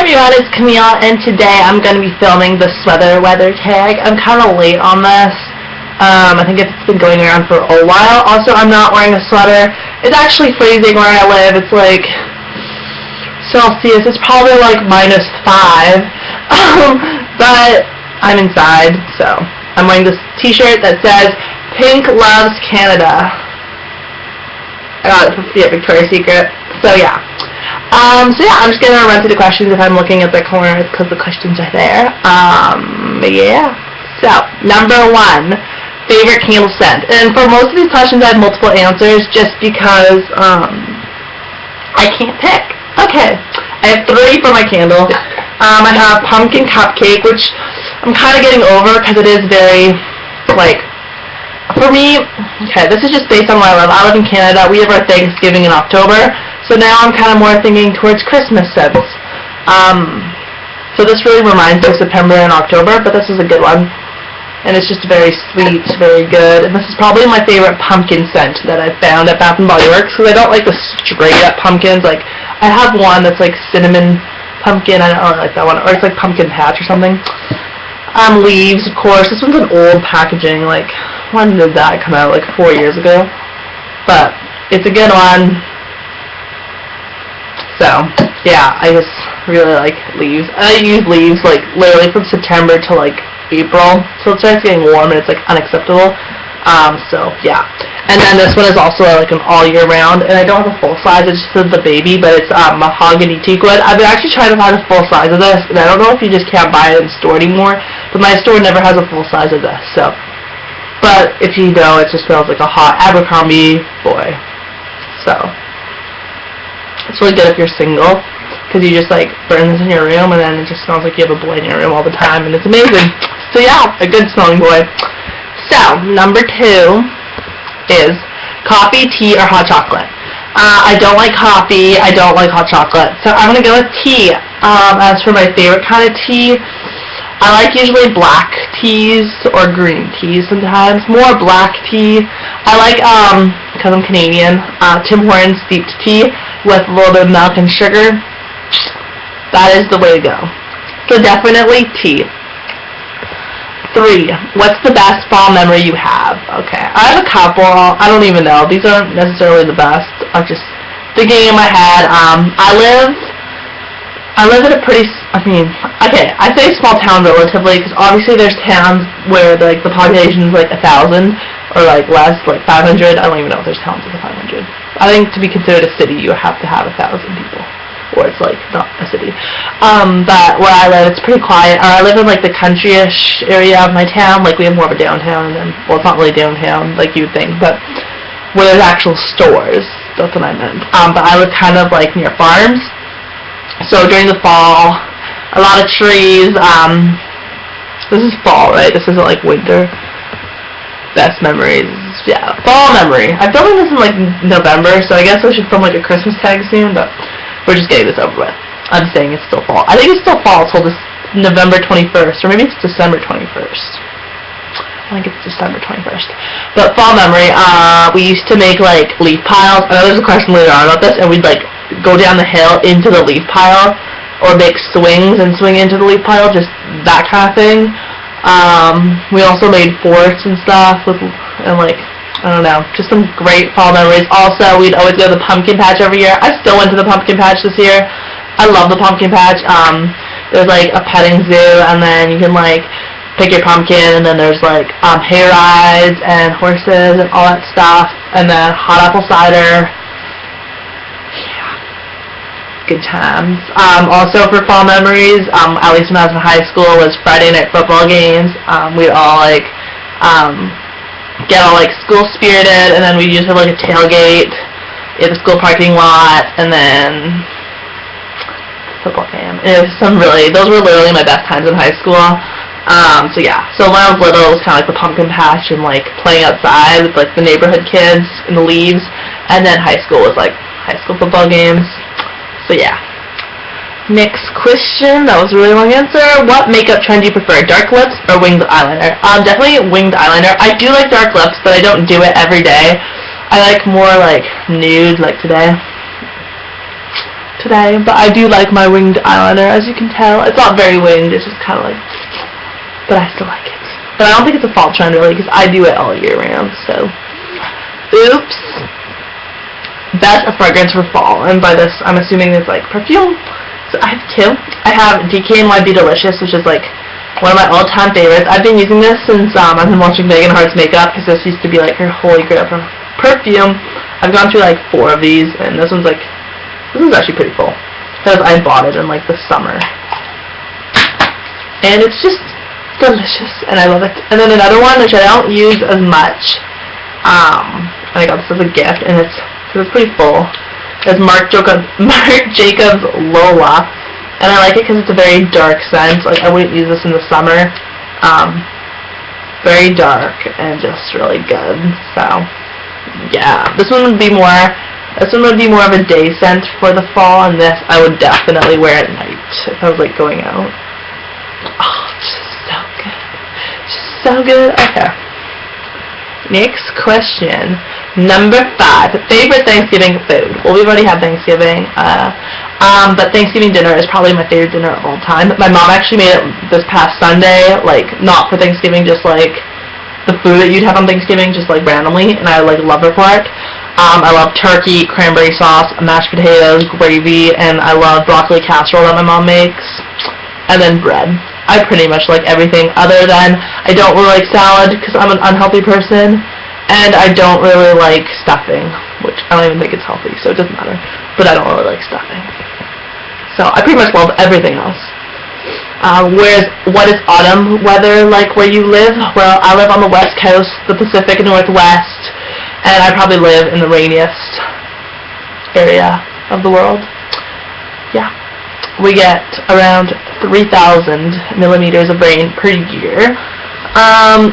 Hi everyone, it's Camille, and today I'm going to be filming the sweater weather tag. I'm kind of late on this. I think it's been going around for a while. Also, I'm not wearing a sweater. It's actually freezing where I live. It's like Celsius. It's probably like -5. But I'm inside, so I'm wearing this t-shirt that says Pink Loves Canada. I got it from Victoria's Secret. So yeah. I'm just gonna run through the questions. If I'm looking at the corner, it's because the questions are there. Yeah. So, number 1, favorite candle scent. And for most of these questions, I have multiple answers just because, I can't pick. Okay. I have 3 for my candle. I have pumpkin cupcake, which I'm kind of getting over because it is very, like, for me, okay, this is just based on where I live. I live in Canada. We have our Thanksgiving in October. So now I'm kind of more thinking towards Christmas scents. So this really reminds me of September and October, but this is a good one. And it's just very sweet, very good. And this is probably my favorite pumpkin scent that I've found at Bath & Body Works, because I don't like the straight up pumpkins. Like, I have one that's like cinnamon pumpkin. I don't like that one. Or it's like pumpkin patch or something. Leaves, of course. This one's an old packaging. Like, when did that come out? Like 4 years ago. But it's a good one. So, yeah, I just really like leaves. I use leaves, like, literally from September to, like, April. So it starts getting warm and it's, like, unacceptable. So, yeah. And then this one is also, like, an all year round. And I don't have a full size. It's just the baby, but it's mahogany teakwood. I've been actually trying to find a full size of this. And I don't know if you just can't buy it in store anymore. But my store never has a full size of this. So, but if you know, it just smells like a hot Abercrombie boy. So, it's really good if you're single, because you just like burn this in your room and then it just smells like you have a boy in your room all the time, and it's amazing. So yeah, a good smelling boy. So, number 2 is coffee, tea, or hot chocolate. I don't like coffee, I don't like hot chocolate, so I'm going to go with tea. As for my favorite kind of tea, I like usually black teas or green teas sometimes. More black tea. I like, because I'm Canadian, Tim Hortons steeped tea with a little bit of milk and sugar. That is the way to go. So definitely tea. 3. What's the best fall memory you have? Okay, I have a couple. I don't even know. These aren't necessarily the best. I'm just thinking in my head. I live in a pretty, okay, I say small town relatively, because obviously there's towns where, like, the population is, like, 1,000, or, like, less, like, 500. I don't even know if there's towns with 500. I think to be considered a city, you have to have 1,000 people, or it's, like, not a city. But where I live, it's pretty quiet. I live in, like, the country-ish area of my town. Like, we have more of a downtown, and then, well, it's not really downtown, like you would think, but where there's actual stores. That's what I meant. But I live kind of, like, near farms. So during the fall, a lot of trees. This is fall, right? This isn't like winter. Best memories, yeah, fall memory. I'm filming this in like November, so I guess I should film like a Christmas tag soon, but we're just getting this over with. I'm saying it's still fall. I think it's still fall till this November 21st, or maybe it's December 21st. I think it's December 21st. But fall memory, we used to make like leaf piles. I know there's a question later on about this, and we'd like go down the hill into the leaf pile, or make swings and swing into the leaf pile, just that kind of thing. We also made forts and stuff with, and like, I don't know, just some great fall memories. Also, we'd always go to the pumpkin patch every year. I still went to the pumpkin patch this year. I love the pumpkin patch. There's like a petting zoo, and then you can like pick your pumpkin, and then there's like hay rides and horses and all that stuff, and then hot apple cider. Good times. Also for fall memories, at least when I was in high school, was Friday night football games. We'd all like get all like school spirited, and then we'd usually have like a tailgate in the school parking lot, and then football game. It was those were literally my best times in high school. So yeah, so when I was little, it was kind of like the pumpkin patch and like playing outside with like the neighborhood kids in the leaves, and then high school was like high school football games. So yeah. Next question. That was a really long answer. What makeup trend do you prefer? Dark lips or winged eyeliner? Definitely winged eyeliner. I do like dark lips, but I don't do it every day. I like more like nude, like today. today, but I do like my winged eyeliner, as you can tell. It's not very winged, it's just kind of like, but I still like it. But I don't think it's a fall trend really, because I do it all year round, so. Oops. Best fragrance for fall, and by this I'm assuming it's like perfume. So I have two. I have DKNY Be Delicious, which is like one of my all-time favorites. I've been using this since I've been watching Megan Hart's makeup, because this used to be like her holy grail for perfume. I've gone through like 4 of these, and this one's actually pretty full, because I bought it in like the summer. And it's just delicious, and I love it. And then another one, which I don't use as much, I got this as a gift, and it's pretty full. It's Marc Jacobs Lola, and I like it because it's a very dark scent. Like, I wouldn't use this in the summer. Very dark and just really good. So yeah, this one would be more of a day scent for the fall, and this I would definitely wear at night if I was like going out. Oh, it's just so good. Just so good. Okay. Next question. Number 5. Favorite Thanksgiving food. Well, we've already had Thanksgiving, but Thanksgiving dinner is probably my favorite dinner of all time. My mom actually made it this past Sunday, like, not for Thanksgiving, just like the food that you'd have on Thanksgiving, just like randomly, and I like love her for it. I love turkey, cranberry sauce, mashed potatoes, gravy, and I love broccoli casserole that my mom makes, and then bread. I pretty much like everything other than I don't really like salad because I'm an unhealthy person, and I don't really like stuffing, which I don't even think it's healthy, so it doesn't matter, but I don't really like stuffing. So I pretty much love everything else. What is autumn weather like where you live? Well, I live on the West Coast, the Pacific Northwest, and I probably live in the rainiest area of the world. Yeah. We get around 3,000 millimeters of rain per year.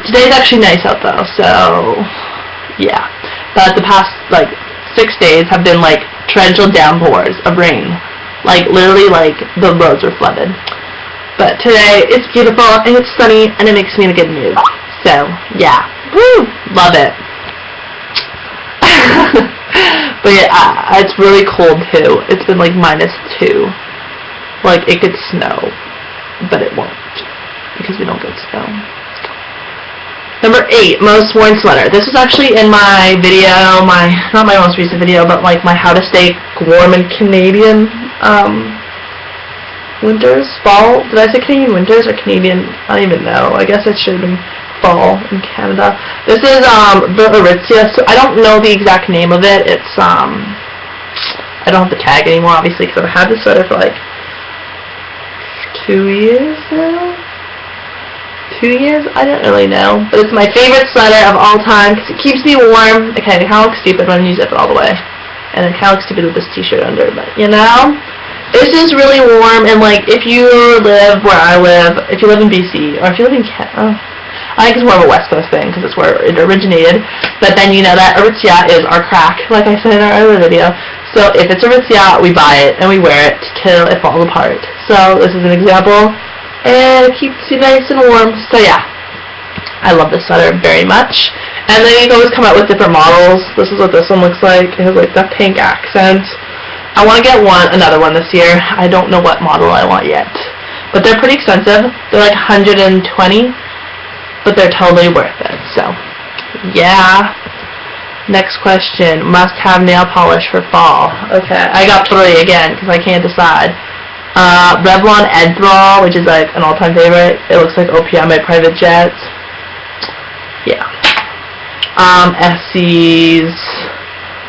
Today's actually nice out though, so yeah. But the past like 6 days have been like torrential downpours of rain. Like literally like the roads are flooded. But today it's beautiful and it's sunny and it makes me in a good mood. So yeah. Woo! Love it. But yeah, it's really cold too. It's been like -2. Like, it could snow, but it won't, because we don't get snow. Number 8, most worn sweater. This was actually in my video, not my most recent video, but like my how to stay warm in Canadian, winters, fall. Did I say Canadian winters or Canadian? I don't even know. I guess it should have been fall in Canada. This is, the Aritzia. So I don't know the exact name of it. It's, I don't have the tag anymore, obviously, because I've had this sweater for like 2 years now? 2 years? I don't really know. But it's my favorite sweater of all time because it keeps me warm. Okay, it kind of looks stupid when I zip it all the way. And it kind of looks stupid with this t-shirt under, but you know? It's just really warm, and like, if you live where I live, if you live in BC, or if you live in Canada, I think it's more of a West Coast thing because it's where it originated. But then you know that Aritzia is our crack, like I said in our earlier video. So if it's Aritzia, we buy it and we wear it till it falls apart. So this is an example, and it keeps you nice and warm. So yeah, I love this sweater very much. And then you can always come out with different models. This is what this one looks like. It has like that pink accent. I want to get another one this year. I don't know what model I want yet, but they're pretty expensive. They're like $120, but they're totally worth it. So yeah. Next question. Must have nail polish for fall. Okay, I got 3 again because I can't decide. Revlon Enthrall, which is like an all-time favorite. It looks like OPI, my private jet. Yeah. Essie's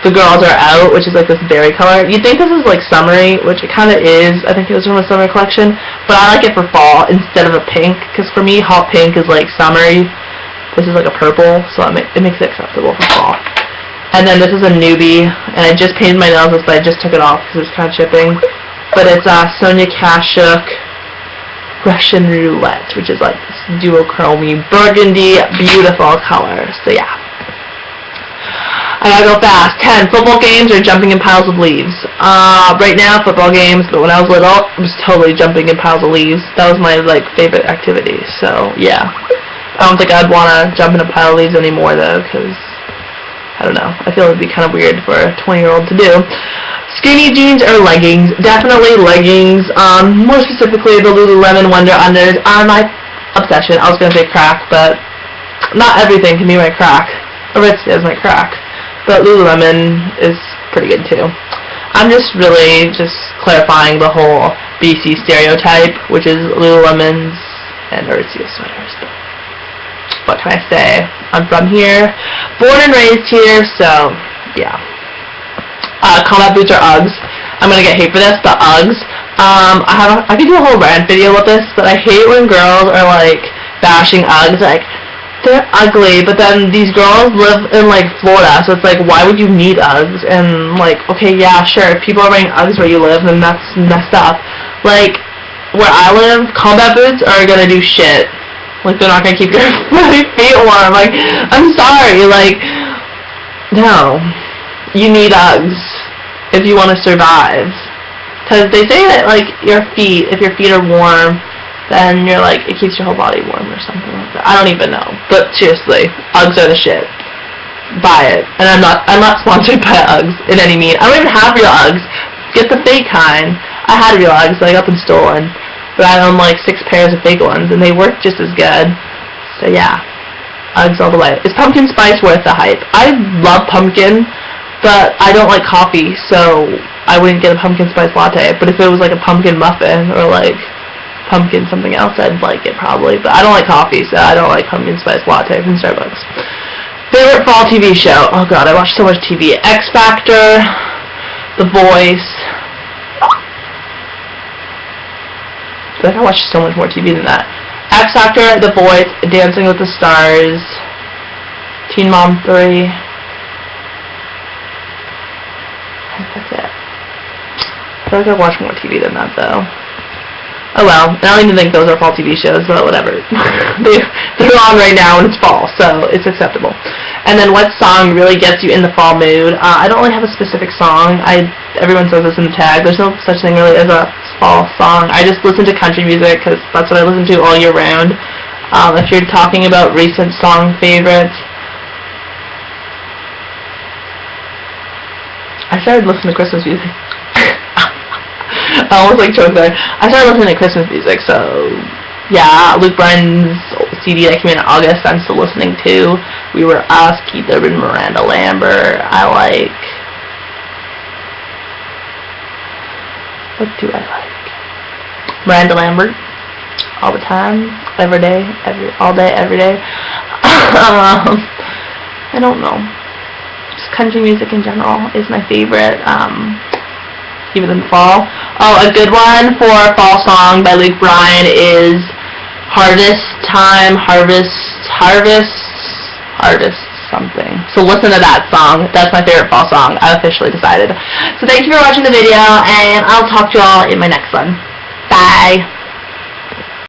The Girls Are Out, which is like this berry color. You'd think this is like summery, which it kind of is. I think it was from a summer collection, but I like it for fall instead of a pink, because for me, hot pink is like summery. This is like a purple, so it makes it acceptable for fall. And then this is a newbie, and I just painted my nails, but I just took it off because it was kind of chipping. But it's Sonia Kashuk Russian Roulette, which is like this duochrome burgundy, beautiful color. So yeah. I gotta go fast. 10. Football games or jumping in piles of leaves? Right now, football games, but when I was little, I was totally jumping in piles of leaves. That was my like favorite activity. So yeah. I don't think I'd want to jump in a pile of leaves anymore though, because I don't know. I feel it would be kind of weird for a 20-year-old to do. Skinny jeans or leggings? Definitely leggings. More specifically, the Lululemon Wonder Unders are my obsession. I was gonna say crack, but not everything can be my crack. Aritzia is my crack, but Lululemon is pretty good too. I'm just really clarifying the whole BC stereotype, which is Lululemons and Aritzia sweaters. But what can I say? I'm from here, born and raised here, so yeah. Combat boots or Uggs. I'm gonna get hate for this, but Uggs. I could do a whole rant video with this, but I hate when girls are like bashing Uggs, like they're ugly, but then these girls live in like Florida, so it's like, why would you need Uggs? And like, okay, yeah, sure, if people are wearing Uggs where you live, then that's messed up. Like, where I live, combat boots are gonna do shit. Like, they're not gonna keep your feet warm. Like, I'm sorry, like, no. You need Uggs if you want to survive. Because they say that, like, if your feet are warm, then you're like, it keeps your whole body warm or something like that. I don't even know. But seriously, Uggs are the shit. Buy it. And I'm not sponsored by Uggs in any mean. I don't even have real Uggs. Get the fake kind. I had real Uggs that I got them stolen. But I own like 6 pairs of fake ones, and they work just as good. So yeah, Uggs all the way. Is pumpkin spice worth the hype? I love pumpkin, but I don't like coffee, so I wouldn't get a pumpkin spice latte. But if it was like a pumpkin muffin or like pumpkin something else, I'd like it probably. But I don't like coffee, so I don't like pumpkin spice latte from Starbucks. Favorite fall TV show? Oh god, I watch so much TV. X Factor, The Voice. I feel like I watch so much more TV than that. X Factor, The Voice, Dancing with the Stars, Teen Mom 3. That's it. I feel like I watch more TV than that, though. Oh well, I don't even think those are fall TV shows, but whatever. They're on right now and it's fall, so it's acceptable. And then what song really gets you in the fall mood? I don't really have a specific song. Everyone says this in the tag. There's no such thing really as a fall song. I just listen to country music because that's what I listen to all year round. If you're talking about recent song favorites, I started listening to Christmas music. I almost like choked there. I started listening to Christmas music, so yeah, Luke Bryan's CD that came in August, I'm still listening to. We Were Us, Keith Urban, Miranda Lambert. What do I like? Miranda Lambert, all the time, every day, all day, every day. I don't know. Just country music in general is my favorite. Even in the fall. Oh, a good one for a fall song by Luke Bryan is Harvest Time, Harvest something. So listen to that song. That's my favorite fall song. I've officially decided. So thank you for watching the video, and I'll talk to you all in my next one. Bye!